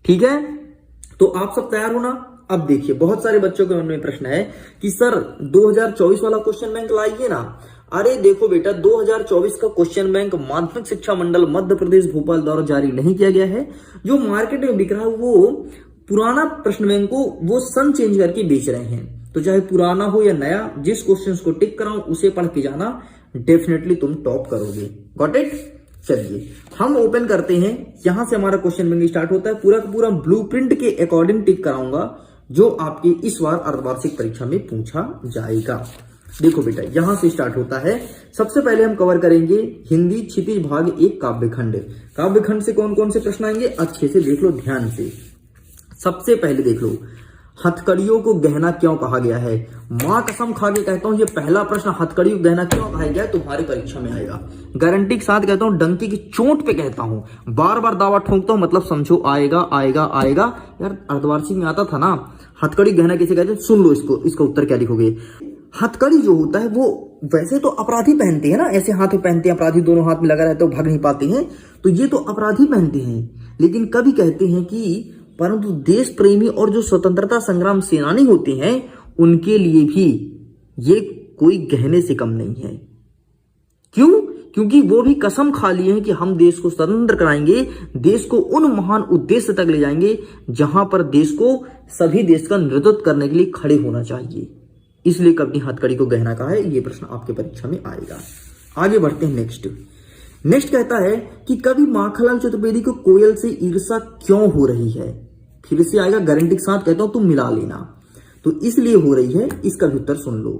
ठीक है, तो आप सब तैयार हो ना। अब देखिए बहुत सारे बच्चों के मन में प्रश्न है कि सर 2024 वाला क्वेश्चन बैंक लाइए ना। अरे देखो बेटा, 2024 का क्वेश्चन बैंक माध्यमिक शिक्षा मंडल मध्य प्रदेश भोपाल द्वारा जारी नहीं किया गया है। जो मार्केट में बिक रहा है वो पुराना प्रश्न बैंक को वो सन चेंज करके बेच रहे हैं। तो चाहे पुराना हो या नया, जिस क्वेश्चन को टिक कराऊं उसे पढ़ के जाना, डेफिनेटली तुम टॉप करोगे। Got it. चलिए हम ओपन करते हैं। यहां से हमारा क्वेश्चन बैंक स्टार्ट होता है। पूरा का पूरा ब्लूप्रिंट के अकॉर्डिंग टिक कराऊंगा जो आपके इस बार अर्धवार्षिक परीक्षा में पूछा जाएगा। देखो बेटा, यहां से स्टार्ट होता है। सबसे पहले हम कवर करेंगे हिंदी क्षितिज भाग 1 काव्यखंड। काव्यखंड से कौन कौन से प्रश्न आएंगे अच्छे से देख लो ध्यान से। सबसे पहले देख लो, हथकड़ियों को गहना क्यों कहा गया है। मां कसम खा के कहता हूं ये पहला प्रश्न, हथकड़ियों को गहना क्यों कहा गया है, तुम्हारी परीक्षा में आएगा। गारंटी के साथ कहता हूं, डंकी की चोट पे कहता हूं, बार बार दावा ठोकता हूं, मतलब समझो आएगा आएगा आएगा। यार अर्धवार्षिक में आता था ना, हथकड़ी गहना किसे कहते हैं, सुन लो इसको, इसका उत्तर क्या लिखोगे। हथकड़ी जो होता है वो वैसे तो अपराधी पहनते हैं ना, ऐसे हाथ में पहनते हैं अपराधी, दोनों हाथ में लगा रहता है, भाग नहीं पाते हैं, तो ये तो अपराधी पहनते हैं। लेकिन कभी कहते हैं कि परंतु देश प्रेमी और जो स्वतंत्रता संग्राम सेनानी होते हैं उनके लिए भी ये कोई गहने से कम नहीं है। क्यों? क्योंकि वो भी कसम खा लिए हैं कि हम देश को स्वतंत्र कराएंगे, देश को उन महान उद्देश्य तक ले जाएंगे जहां पर देश को सभी देश का नेतृत्व करने के लिए खड़े होना चाहिए। इसलिए कभी हथकड़ी को गहना कहा है। ये प्रश्न आपके परीक्षा में आएगा। आगे बढ़ते हैं नेक्स्ट कहता है कि कवि माखनलाल चतुर्वेदी को कोयल से ईर्ष्या क्यों हो रही है। फिर से आएगा, गारंटी के साथ कहता हूं तुम मिला लेना। तो इसलिए हो रही है, इसका भी उत्तर सुन लो।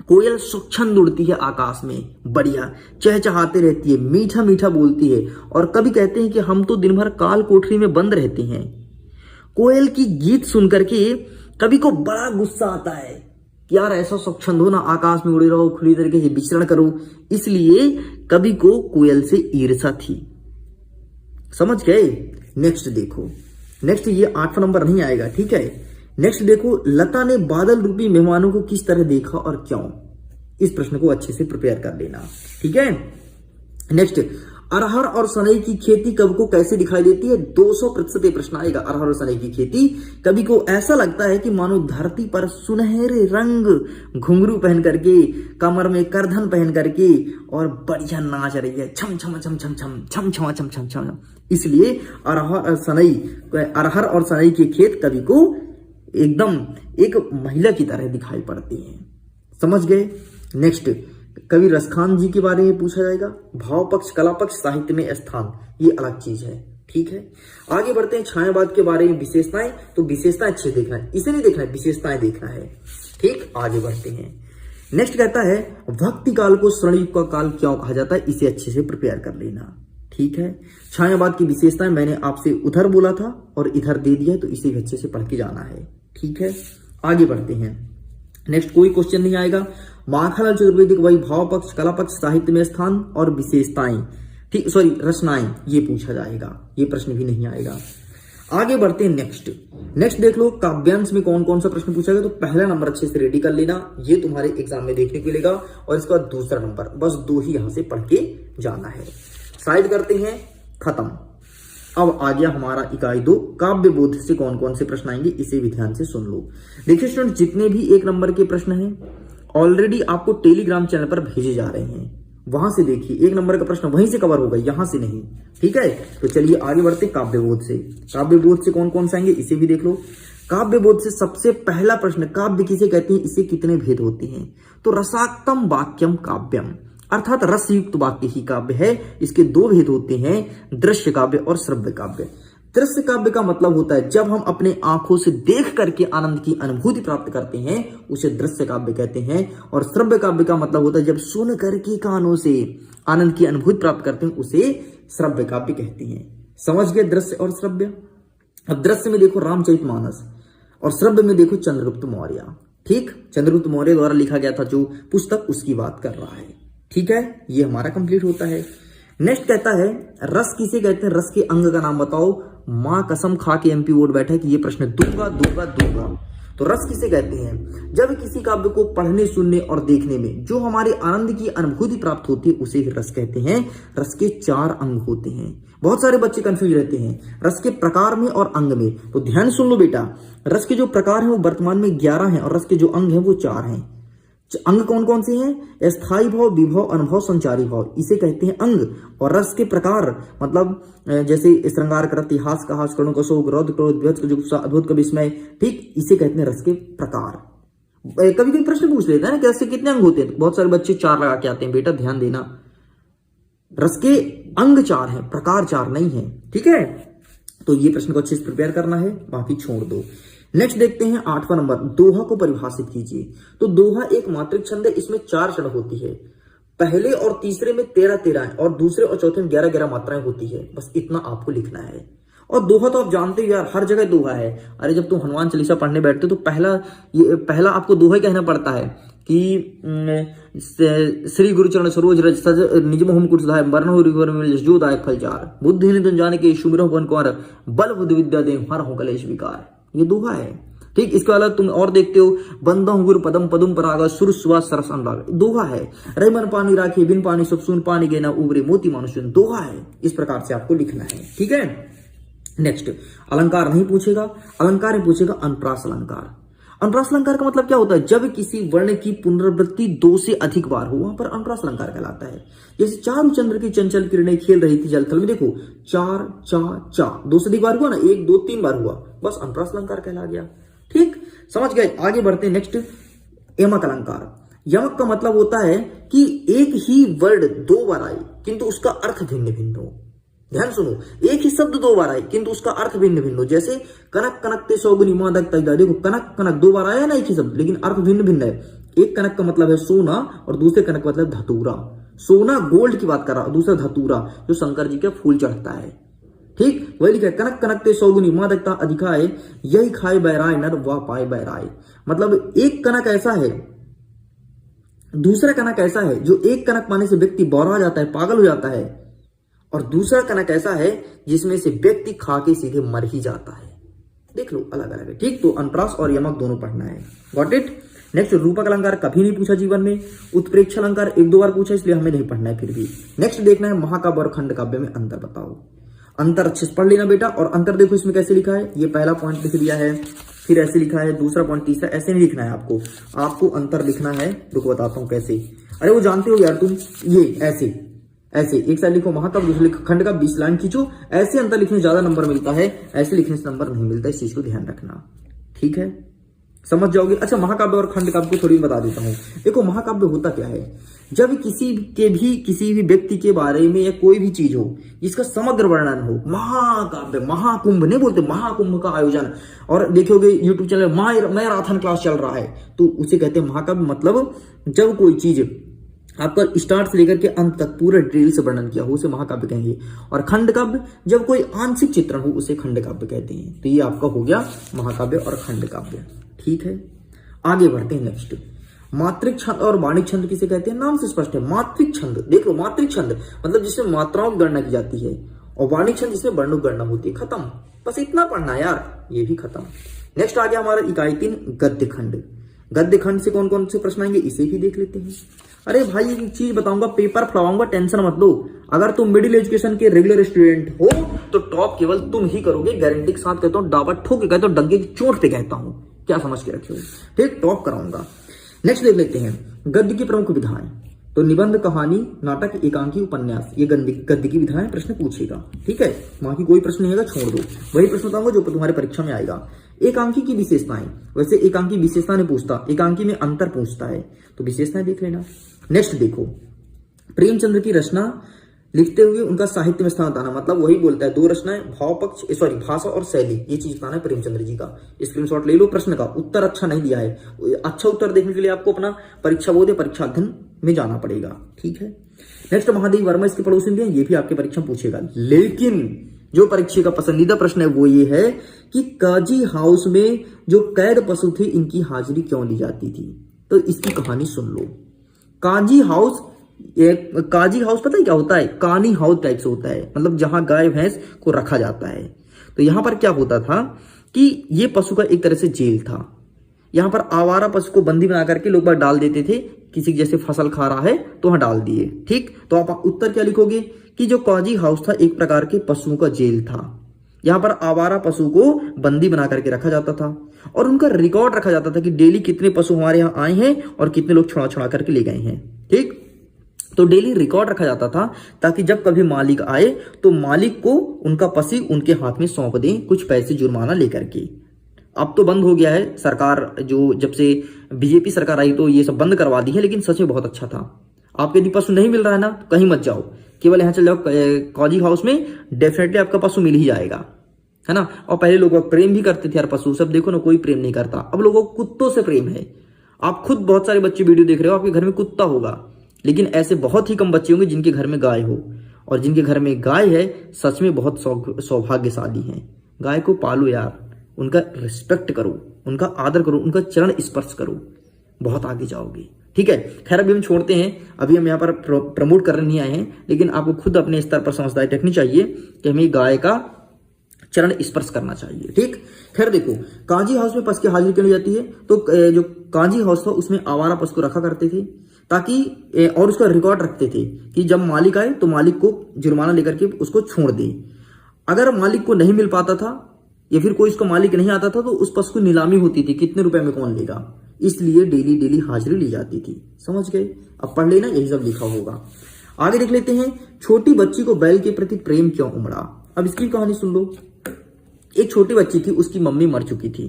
कोयल स्वच्छंद उड़ती है आकाश में, बढ़िया चहचहाते रहती है, मीठा मीठा बोलती है, और कभी कहते हैं कि हम तो दिन भर काल कोठरी में बंद रहते हैं। कोयल की गीत सुनकर के कवि को बड़ा गुस्सा आता है कि यार ऐसा स्वच्छंद हो ना, आकाश में उड़े रहो, खुली तरीके से विचरण करो। इसलिए कवि को कोयल से ईर्ष्या थी। समझ गए। नेक्स्ट देखो, नेक्स्ट ये 8 नंबर नहीं आएगा, ठीक है। नेक्स्ट देखो, लता ने बादल रूपी मेहमानों को किस तरह देखा और क्यों। इस प्रश्न को अच्छे से प्रिपेयर कर लेना, ठीक है। नेक्स्ट, अरहर और सनई की खेती कवि को कैसे दिखाई देती है। 200% ये प्रश्न आएगा। अरहर और सनई की खेती कवि को ऐसा लगता है कि मानो धरती पर सुनहरे रंग घुंघरू पहन करके, कमर में करधन पहन करके और बढ़िया नाच रही है, छम छम छम छम छम छम छम छम छम छम। इसलिए अरहर और सनई के खेत कवि को एकदम एक महिला की तरह दिखाई पड़ती हैं। समझ गए। नेक्स्ट, कवि रसखान जी के बारे में पूछा जाएगा। भाव पक्ष, कला पक्ष, साहित्य में स्थान, ये अलग चीज है, ठीक है। आगे बढ़ते हैं, छायावाद के बारे में विशेषताएं। तो विशेषताएं अच्छे देखना है, इसे नहीं देखना है, विशेषताएं देखना है, ठीक। आगे बढ़ते हैं। नेक्स्ट कहता है, भक्ति काल को स्वर्णयुग का काल क्यों कहा जाता है। इसे अच्छे से प्रिपेयर कर लेना, ठीक है। छायावाद की विशेषताएं मैंने आपसे उधर बोला था और इधर दे दिया है, तो इसे भी अच्छे से पढ़ के जाना है, ठीक है। आगे बढ़ते हैं। नेक्स्ट कोई क्वेश्चन नहीं आएगा। माखनलाल चतुर्वेदी को वही भाव पक्ष, कला पक्ष, साहित्य में स्थान और विशेषताएं, ठीक, सॉरी रचनाएं, ये पूछा जाएगा। ये प्रश्न भी नहीं आएगा। आगे बढ़ते हैं। नेक्स्ट देख लो, काव्यांश में कौन कौन सा प्रश्न पूछा गया। तो पहला नंबर अच्छे से रेडी कर लेना, ये तुम्हारे एग्जाम में देखने को मिलेगा। और इसके बाद दूसरा नंबर, बस 2 ही यहां से पढ़ के जाना है। साइड करते हैं, खत्म। अब आ गया हमारा इकाई 2, काव्य बोध से कौन कौन से प्रश्न आएंगे, इसे भी ध्यान से सुन लो। देखिए स्टूडेंट, जितने भी 1 नंबर के प्रश्न हैं ऑलरेडी आपको टेलीग्राम चैनल पर भेजे जा रहे हैं, वहां से देखिए। 1 नंबर का प्रश्न वहीं से कवर होगा, यहां से नहीं, ठीक है। तो चलिए आगे बढ़ते काव्य बोध से। काव्य बोध से कौन कौन से आएंगे, इसे भी देख लो। काव्य बोध से सबसे पहला प्रश्न, काव्य किसे कहते हैं, इससे कितने भेद होते हैं। तो रसाक्तम वाक्यम काव्यम, अर्थात रसयुक्त वाक्य ही काव्य है। इसके 2 भेद होते हैं, दृश्य काव्य और श्रव्य काव्य। दृश्य काव्य का मतलब होता है जब हम अपने आंखों से देख करके आनंद की अनुभूति प्राप्त करते हैं, उसे दृश्य काव्य कहते हैं। और श्रव्य काव्य का मतलब होता है जब सुन करके कानों से आनंद की अनुभूति प्राप्त करते हैं, उसे श्रव्य काव्य कहते हैं। समझ गए दृश्य और श्रव्य। अब दृश्य में देखो रामचरितमानस और श्रव्य में देखो चंद्रगुप्त मौर्य, ठीक। चंद्रगुप्त मौर्य द्वारा लिखा गया था जो पुस्तक, उसकी बात कर रहा है, ठीक है। ये हमारा कंप्लीट होता है। नेक्स्ट कहता है, रस किसे कहते हैं, रस के अंग का नाम बताओ। मां कसम खा के एमपी बोर्ड बैठा है कि ये प्रश्न दूंगा दूंगा दूंगा। तो रस किसे कहते हैं? जब किसी काव्य को पढ़ने, सुनने और देखने में जो हमारे आनंद की अनुभूति प्राप्त होती है उसे ही रस कहते हैं। रस के 4 अंग होते हैं। बहुत सारे बच्चे कंफ्यूज रहते हैं रस के प्रकार में और अंग में, तो ध्यान सुन लो बेटा। रस के जो प्रकार हैं वो वर्तमान में 11 हैं और रस के जो अंग हैं वो 4 हैं। अंग कौन कौन से हैं? स्थायी भाव, विभव, अनुभव, संचारी भाव, इसे कहते हैं अंग। और रस के प्रकार मतलब जैसे श्रृंगार कर, इतिहास का हास, करुण का शोक, रौद्र क्रोध, व्यथ जुगुप्सा, अद्भुत का विस्मय, ठीक, इसे कहते हैं रस के प्रकार। कभी कभी प्रश्न पूछ लेता है ना कि रस के कितने अंग होते हैं, बहुत सारे बच्चे 4 लगा के आते हैं। बेटा ध्यान देना, रस के अंग 4 हैं, प्रकार 4 नहीं है, ठीक है। तो ये प्रश्न को अच्छे से प्रिपेयर करना है, बाकी छोड़ दो। नेक्स्ट देखते हैं 8वां नंबर, दोहा को परिभाषित कीजिए। तो दोहा एक मात्रिक छंद है, इसमें 4 चरण होती है। पहले और तीसरे में 13-13 है और दूसरे और चौथे में 11-11 मात्राएं होती है। बस इतना आपको लिखना है। और दोहा तो आप जानते हो यार, हर जगह दोहा है। अरे जब तुम हनुमान चालीसा पढ़ने बैठते हो तो पहला आपको दोहा ही कहना पड़ता है कि श्री गुरुचरण सरोज रज सज निज मोहम कुट सुधाय वर्ण हो रिवर मिल जो दायक फल चार बुद्धि निधन जाने के शुभ्र वन कुंवर बल बुद्धि विद्या दे हर हो कलेश विकार, ये दोहा है, ठीक। इसके अलावा तुम और देखते हो, बंदा हूं गुरु पदम पदम परागा सुर सुवा सरस अनुराग, दोहा है। रही मन पानी राखी बिन पानी सब सुन पानी गेना उबरे मोती मानुष, दोहा है। इस प्रकार से आपको लिखना है, ठीक है। नेक्स्ट, अलंकार नहीं पूछेगा, अलंकार नहीं पूछेगा अनुप्रास अलंकार। अनुप्रास अलंकार का मतलब क्या होता है? जब किसी वर्ण की पुनरावृत्ति 2 से अधिक बार हो वहां पर अनुप्रास अलंकार कहलाता है। जैसे चारु चंद्र की चंचल किरणें खेल रही थी जलथल में, देखो 4 4 4 2 से अधिक बार हुआ ना, 1 2 3 बार हुआ, बस अनुप्रास अलंकार कहला गया, ठीक, समझ गए। आगे बढ़ते हैं। नेक्स्ट, यमक अलंकार। यमक का मतलब होता है कि एक ही वर्ड 2 बार आए किंतु उसका अर्थ भिन्न भिन्न हो। ध्यान सुनो, एक ही शब्द 2 बार आए किंतु उसका अर्थ भिन्न भिन्न हो। जैसे कनक कनकते सौगुनी मादक तैदा, देखो कनक कनक 2 बार आया ना एक ही शब्द, लेकिन अर्थ भिन्न भिन्न है। एक कनक का मतलब है सोना और दूसरे कनक का मतलब धतूरा। सोना गोल्ड की बात कर रहा, दूसरा धतूरा जो शंकर जी के फूल चढ़ता है, ठीक, वही लिखा है। कनक कनकते सौगुनी मादकता अधिकाय यही खाए बैराय नर वा पाए बैराय, मतलब एक कनक ऐसा है, दूसरा कनक ऐसा है जो एक कनक पाने से व्यक्ति बौरा जाता है, पागल हो जाता है, और दूसरा कनक ऐसा है जिसमें से व्यक्ति खा के सीधे मर ही जाता है। देख लो, अलग अलग है, ठीक। तो अनुप्रास और यमक दोनों पढ़ना है, गॉट इट। नेक्स्ट, रूपक अलंकार कभी नहीं पूछा जीवन में, उत्प्रेक्ष अलंकार 1-2 बार पूछा, इसलिए हमें नहीं पढ़ना है फिर भी। नेक्स्ट देखना है महाकाव्य और खंड काव्य में अंतर बताओ। अंतर अच्छे से पढ़ लेना बेटा। और अंतर देखो इसमें कैसे लिखा है, ये पहला पॉइंट लिख दिया है, फिर ऐसे लिखा है, दूसरा पॉइंट, तीसरा, ऐसे नहीं लिखना है आपको। आपको अंतर लिखना है, रुको बताता हूं कैसे। अरे वो जानते हो यार तुम, ये ऐसे ऐसे एक साइड लिखो महाकाव्य, दूसरे लिखो खंड का, 20 लाइन खींचो, ऐसे अंतर लिखने से ज्यादा नंबर मिलता है, ऐसे लिखने से नंबर नहीं मिलता, इस चीज को ध्यान रखना, ठीक है, समझ जाओगे। अच्छा, महाकाव्य और खंड काव्य को थोड़ी बता देता हूं। देखो महाकाव्य होता क्या है, जब किसी भी व्यक्ति के बारे में या कोई भी चीज हो जिसका समग्र वर्णन हो, महाकाव्य, महाकुंभ नहीं बोलते, महाकुंभ का आयोजन, और देखोगे यूट्यूब चैनल मैराथन क्लास चल रहा है, तो उसे कहते हैं महाकाव्य। मतलब जब कोई चीज आपका स्टार्ट से लेकर के अंत तक पूरा डिटेल से वर्णन किया हो उसे महाकाव्य कहेंगे। और खंड काव्य जब कोई आंशिक चित्रण हो उसे खंड काव्य कहते हैं। तो ये आपका हो गया महाकाव्य और खंड काव्य, ठीक है। आगे बढ़ते हैं। नेक्स्ट, मात्रिक छंद और वाणिक छंद किसे कहते हैं? नाम से स्पष्ट है, मात्रिक छंद। देख लो, मात्रिक छंद मतलब जिसमें मात्राओं की गणना की जाती है, और वाणिक छंद जिसमें वर्णों की गणना होती है। खत्म, बस इतना पढ़ना यार, ये भी खत्म। नेक्स्ट आ गया हमारा इकाई 3 गद्य खंड। गद्य खंड से कौन कौन से प्रश्न आएंगे इसे भी देख लेते हैं। अरे भाई एक चीज बताऊंगा, पेपर फड़वाऊंगा, टेंशन मत लो। अगर तुम मिडिल एजुकेशन के रेगुलर स्टूडेंट हो तो टॉप केवल तुम ही करोगे, गारंटी के साथ कहता हूं, डाबा ठोक के कहता हूं, डंके की चोट पे कहता हूं, क्या समझ के रखे हो, ठीक, टॉप कराऊंगा। नेक्स्ट देख लेते हैं गद्य की प्रमुख विधाएं। तो निबंध, कहानी, नाटक, एकांकी, उपन्यास, ये गद्य की विधाएं प्रश्न पूछेगा, ठीक है। वहां की कोई प्रश्न नहीं आएगा, छोड़ दो, वही प्रश्न बताऊंगा जो तुम्हारे परीक्षा में आएगा। एकांकी की विशेषताएं, वैसे एकांकी विशेषता नहीं पूछता, एकांकी में अंतर पूछता है, तो विशेषताएं देख लेना। नेक्स्ट देखो, प्रेमचंद्र की रचना लिखते हुए उनका साहित्य में स्थान बताना, मतलब वही बोलता है 2 रचनाएं, भाषा और शैली, ये चीज बताना है प्रेमचंद्र जी का। स्क्रीनशॉट ले लो प्रश्न का। उत्तर अच्छा नहीं दिया है, अच्छा उत्तर देखने के लिए आपको अपना परीक्षा बोध परीक्षा अध्ययन में जाना पड़ेगा, ठीक है। नेक्स्ट, महादेव वर्मा इसके पड़ोसी हैं, ये भी आपके परीक्षा में पूछेगा। लेकिन जो परीक्षा का पसंदीदा प्रश्न है वो ये है कि काजी हाउस में जो कैद पशु थे इनकी हाजिरी क्यों ली जाती थी? तो इसकी कहानी सुन लो। काजी हाउस पता है क्या होता है? कानी हाउस टाइप से होता है, मतलब जहां गाय भैंस को रखा जाता है। तो यहां पर क्या होता था कि ये पशु का एक तरह से जेल था, यहाँ पर आवारा पशु को बंदी बना करके लोग बाग डाल देते थे, किसी जैसे फसल खा रहा है तो वहां डाल दिए। ठीक, तो आप उत्तर क्या लिखोगे कि जो काजी हाउस था एक प्रकार के पशुओं का जेल था। यहाँ पर आवारा पशु को बंदी बना करके रखा जाता था और उनका रिकॉर्ड रखा जाता था कि डेली कितने पशु हमारे यहाँ आए हैं और कितने लोग छुड़ा छुड़ा करके ले गए हैं। ठीक, तो डेली रिकॉर्ड रखा जाता था ताकि जब कभी मालिक आए तो मालिक को उनका पशु उनके हाथ में सौंप दें, कुछ पैसे जुर्माना लेकर के। अब तो बंद हो गया है, सरकार जो जब से बीजेपी सरकार आई तो ये सब बंद करवा दी है, लेकिन सच में बहुत अच्छा था। आपके यदि पशु नहीं मिल रहा है ना, कहीं मत जाओ, केवल यहाँ चल जाओ काजी हाउस में, डेफिनेटली आपका पशु मिल ही जाएगा, है ना। और पहले लोग प्रेम भी करते थे यार पशु, सब देखो ना, कोई प्रेम नहीं करता। अब लोगों को कुत्तों से प्रेम है। आप खुद बहुत सारे बच्चे वीडियो देख रहे हो, आपके घर में कुत्ता होगा, लेकिन ऐसे बहुत ही कम बच्चे होंगे जिनके घर में गाय हो। और जिनके घर में गाय है सच में बहुत सौभाग्यशाली हैं। गाय को पालो यार, उनका रिस्पेक्ट करो, उनका आदर करो, उनका चरण स्पर्श करो, बहुत आगे जाओगे। ठीक है, खैर अभी हम छोड़ते हैं, अभी हम यहाँ पर प्रमोट करने नहीं आए हैं, लेकिन आपको खुद अपने स्तर पर समझदारी रखनी चाहिए कि हमें गाय का चरण स्पर्श करना चाहिए। ठीक, खैर देखो, काजी हाउस में पशु की हाजिरी क्यों ली जाती है, तो जो काजी हाउस था उसमें आवारा पशु को रखा करते थे ताकि, और उसका रिकॉर्ड रखते थे कि जब मालिक आए तो मालिक को जुर्माना लेकर के उसको छोड़ दे। अगर मालिक को नहीं मिल पाता था या फिर कोई उसका मालिक नहीं आता था तो उस पशु की नीलामी होती थी, कितने रुपए में कौन लेगा, इसलिए डेली डेली हाजिरी ली जाती थी। समझ गए, अब पढ़ लेना, यही सब लिखा होगा। आगे देख लेते हैं, छोटी बच्ची को बैल के प्रति प्रेम क्यों उमड़ा। अब इसकी कहानी सुन लो। एक छोटी बच्ची थी, उसकी मम्मी मर चुकी थी,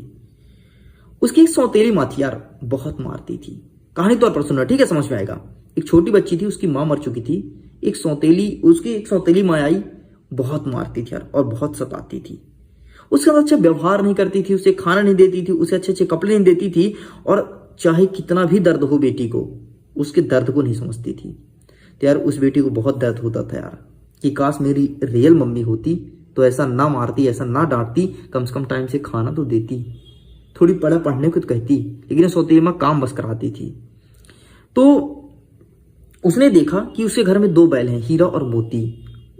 उसकी एक सौतेली माँ थी यार, बहुत मारती थी। कहानी तौर पर सुनना, ठीक है, समझ में आएगा। एक छोटी बच्ची थी, उसकी माँ मर चुकी थी, उसकी एक सौतेली माँ आई, बहुत मारती थी यार और बहुत सताती थी। उसके साथ अच्छा व्यवहार नहीं करती थी, उसे खाना नहीं देती थी, उसे अच्छे अच्छे कपड़े नहीं देती थी, और चाहे कितना भी दर्द हो बेटी को, उसके दर्द को नहीं समझती थी। तो यार उस बेटी को बहुत दर्द होता था यार कि काश मेरी रियल मम्मी होती तो ऐसा ना मारती, ऐसा ना डांटती, कम से कम टाइम से खाना तो देती, थोड़ी पढ़ने को तो कहती, लेकिन सौतेली माँ काम बस कराती थी। तो उसने देखा कि उसके घर में 2 बैल हैं, हीरा और मोती,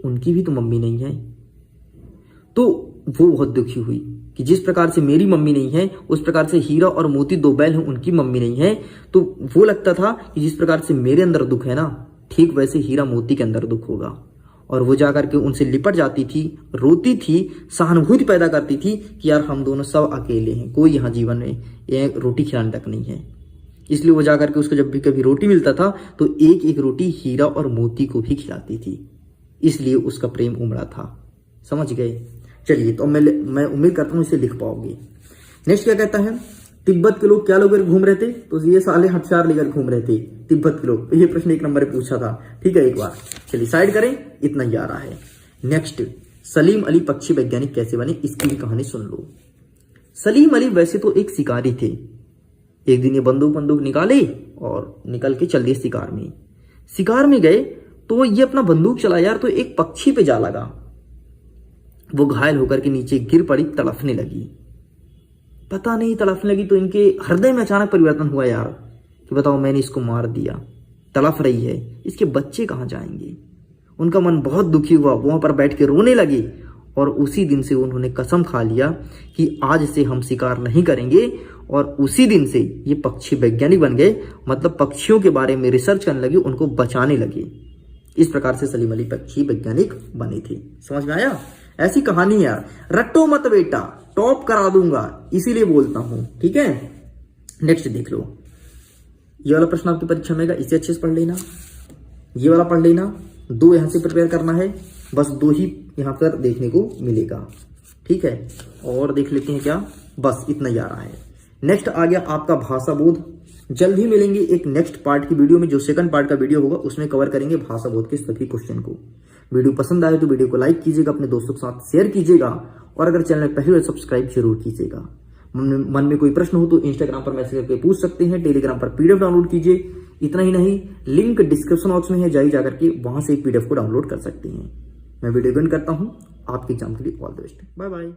उनकी भी तो मम्मी नहीं है। तो वो बहुत दुखी हुई कि जिस प्रकार से मेरी मम्मी नहीं है उस प्रकार से हीरा और मोती 2 बैल हैं, उनकी मम्मी नहीं है। तो वो लगता था कि जिस प्रकार से मेरे अंदर दुख है ना, ठीक वैसे हीरा मोती के अंदर दुख होगा। और वो जाकर के उनसे लिपट जाती थी, रोती थी, सहानुभूति पैदा करती थी कि यार हम दोनों सब अकेले हैं, कोई यहाँ जीवन में रोटी खिलाने तक नहीं है। इसलिए वो जाकर के उसको जब भी कभी रोटी मिलता था तो एक एक रोटी हीरा और मोती को भी खिलाती थी, इसलिए उसका प्रेम उमड़ा था। समझ गए, चलिए, तो मैं उम्मीद करता हूँ इसे लिख पाओगे। नेक्स्ट क्या कहता है, तिब्बत के लोग क्या लेकर घूम रहे थे, तो ये साले हथियार लेकर घूम रहे थे तिब्बत के लोग। ये प्रश्न 1 नंबर पे पूछा था, ठीक है, एक बार। चलिए साइड करें, इतना ही आ रहा है। नेक्स्ट, सलीम अली पक्षी वैज्ञानिक कैसे बने, इसकी भी कहानी सुन लो। सलीम अली वैसे तो एक शिकारी थे। एक दिन ये बंदूक निकाले और निकल के चल दिए शिकार में गए तो ये अपना बंदूक चला यार, तो एक पक्षी पे जा लगा, वो घायल होकर के नीचे गिर पड़ी, तड़फने लगी। पता नहीं तड़फने लगी तो इनके हृदय में अचानक परिवर्तन हुआ यार कि बताओ मैंने इसको मार दिया, तड़फ रही है, इसके बच्चे कहाँ जाएंगे। उनका मन बहुत दुखी हुआ, वहां पर बैठ के रोने लगे और उसी दिन से उन्होंने कसम खा लिया कि आज से हम शिकार नहीं करेंगे। और उसी दिन से ये पक्षी वैज्ञानिक बन गए, मतलब पक्षियों के बारे में रिसर्च करने लगे, उनको बचाने लगे। इस प्रकार से सलीम अली पक्षी वैज्ञानिक बने थे। समझ में आया, ऐसी कहानी है यार, रट्टो मत बेटा, टॉप करा दूंगा, इसीलिए बोलता हूं, ठीक है। नेक्स्ट देख लो, ये वाला प्रश्न आपकी परीक्षा में आएगा, इसे अच्छे से पढ़ लेना, ये वाला पढ़ लेना, 2 यहां से प्रिपेयर करना है, बस 2 ही यहां पर देखने को मिलेगा, ठीक है। और देख लेते हैं क्या, बस इतना ही आ रहा है। नेक्स्ट आ गया आपका भाषा बोध। जल्द ही मिलेंगे एक नेक्स्ट पार्ट की वीडियो में, जो सेकंड पार्ट का वीडियो होगा उसमें कवर करेंगे भाषा बोध के सभी क्वेश्चन को। वीडियो पसंद आए तो वीडियो को लाइक कीजिएगा, अपने दोस्तों के साथ शेयर कीजिएगा, और अगर चैनल पहली बार सब्सक्राइब जरूर कीजिएगा। मन में कोई प्रश्न हो तो इंस्टाग्राम पर मैसेज करके पूछ सकते हैं, टेलीग्राम पर पीडीएफ डाउनलोड कीजिए। इतना ही नहीं, लिंक डिस्क्रिप्शन बॉक्स में है, जाइए जाकर के वहां से एक पीडीएफ को डाउनलोड कर सकते हैं। मैं वीडियो बंद करता हूं, आपके एग्जाम के लिए all the best, bye bye.